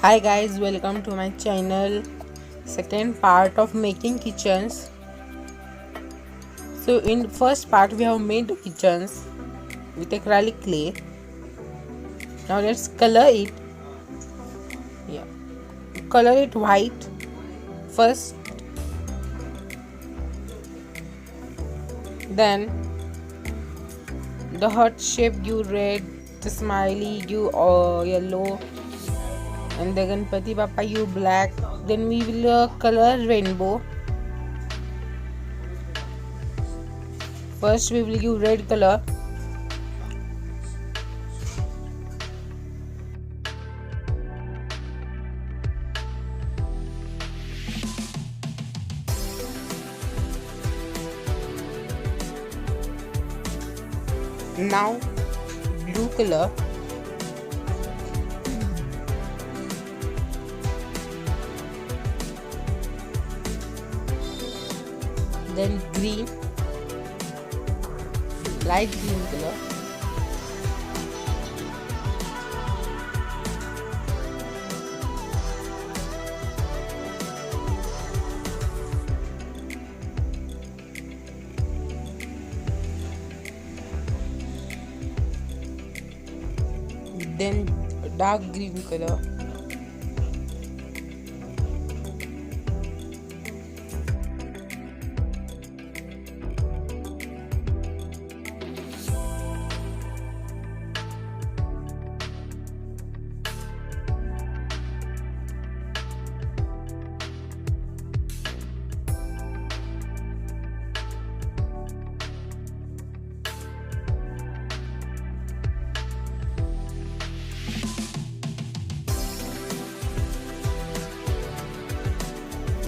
Hi guys, welcome to my channel. Second part of making kitchens. So in first part we have made the kitchens with acrylic clay. Now let's color it. Yeah, color it white first. Then the heart shape give red, the smiley give yellow, and the Ganpati Bappa give black. Then we will color rainbow. First we will give red color. Now blue color. Then green, light green color. Then dark green color.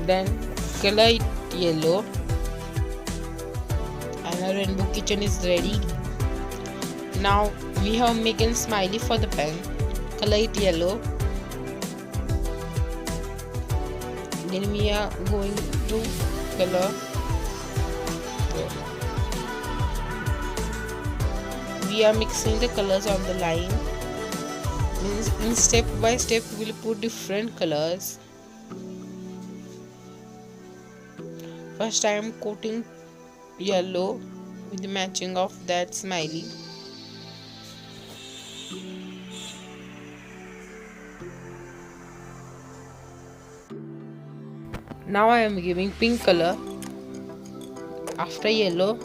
Then color it yellow, and our rainbow kitchen is ready. Now we have making smiley for the pen. Color it yellow. Then we are going to color. We are mixing the colors on the line. In step by step we will put different colors. First I am coating yellow with the matching of that smiley. Now I am giving pink color after yellow.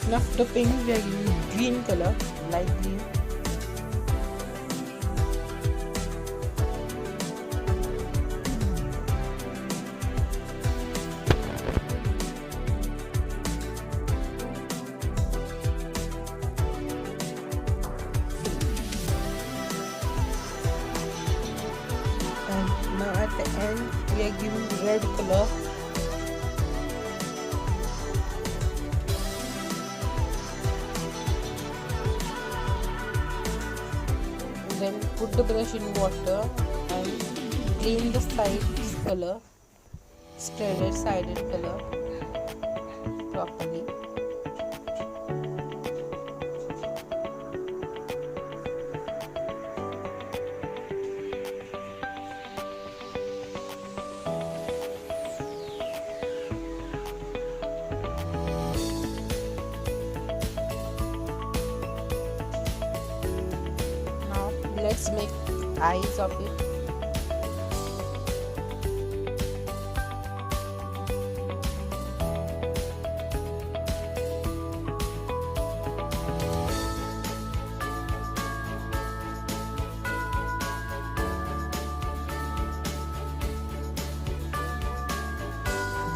And after pink we are giving green color, light green. And now at the end we are giving red color. Then put the brush in water and clean the sides color, spread sided color properly. Now let's make eyes of it.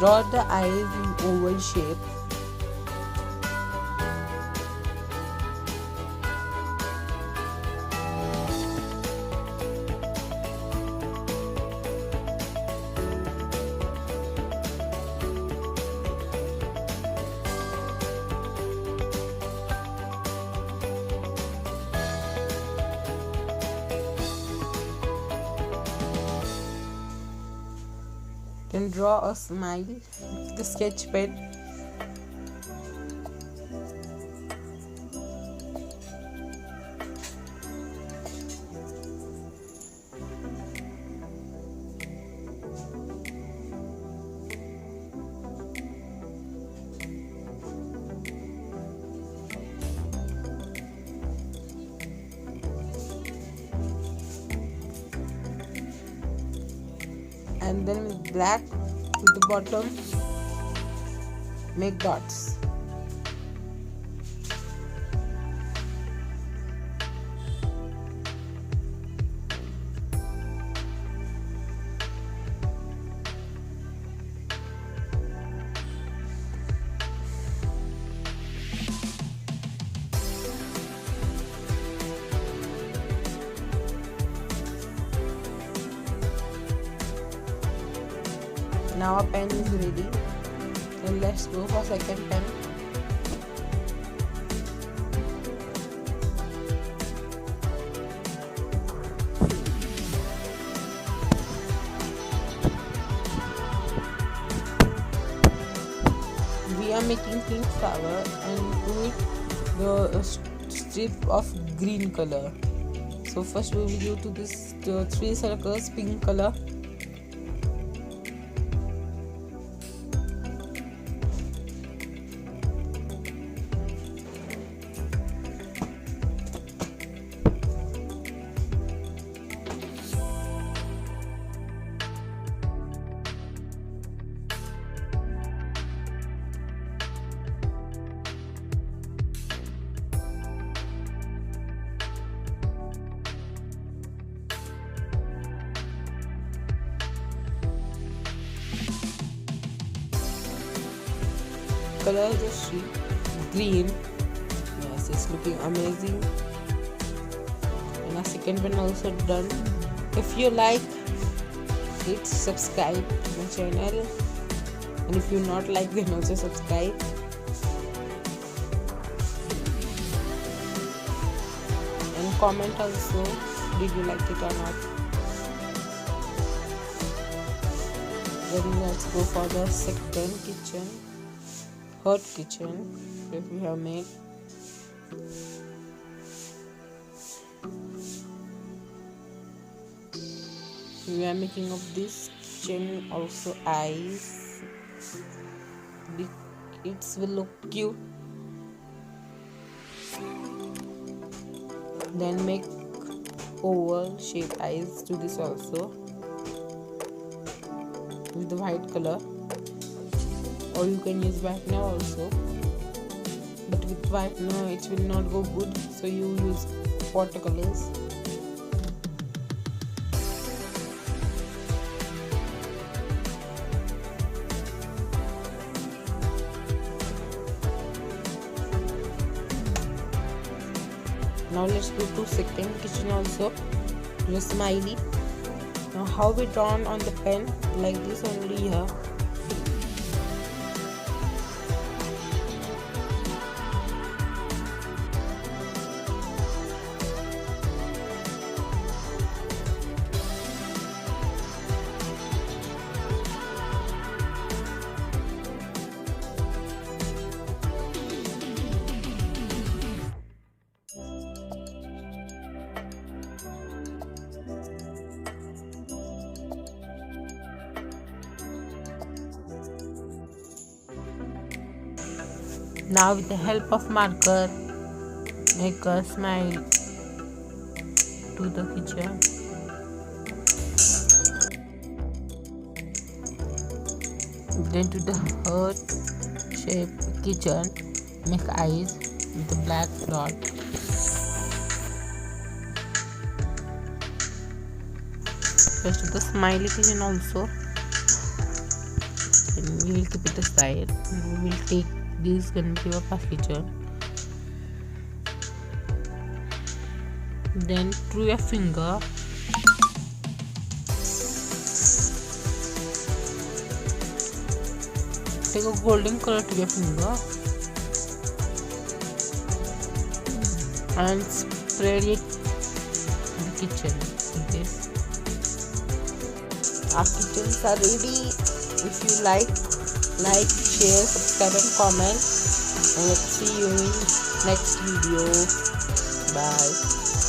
Draw the eyes in oval shape. Then draw a smile with the sketch pen. And then with black to the bottom, make dots. Now our pen is ready. Then let's go for second pen. We are making pink flower and to it the strip of green color. So first we will go to this 3 circles pink color. Color the sheet green. Yes, it's looking amazing. And our second one also done. If you like it, subscribe to my channel, and if you not like, then also subscribe. And comment also, did you like it or not. Then let's go for the second kitchen. Hot kitchen that we have made. We are making of this kitchen also eyes. It will look cute. Then make oval shaped eyes to this also with the white color. Or you can use white now also, but with white now it will not go good, so you use watercolors. Now let's go to second kitchen also. The smiley. Now how we drawn on the pen, like this only here. Now with the help of marker, make a smile to the kitchen. Then to the heart shaped kitchen, make eyes with the black dot. First to the smiley kitchen also. And we will keep it aside. We will take this Ganpati Bappa kitchen. Then through your finger, take a golden color to your finger and spread it in the kitchen like this. Our kitchens are ready. if you like, share, subscribe and comment, and let's see you in next video. Bye.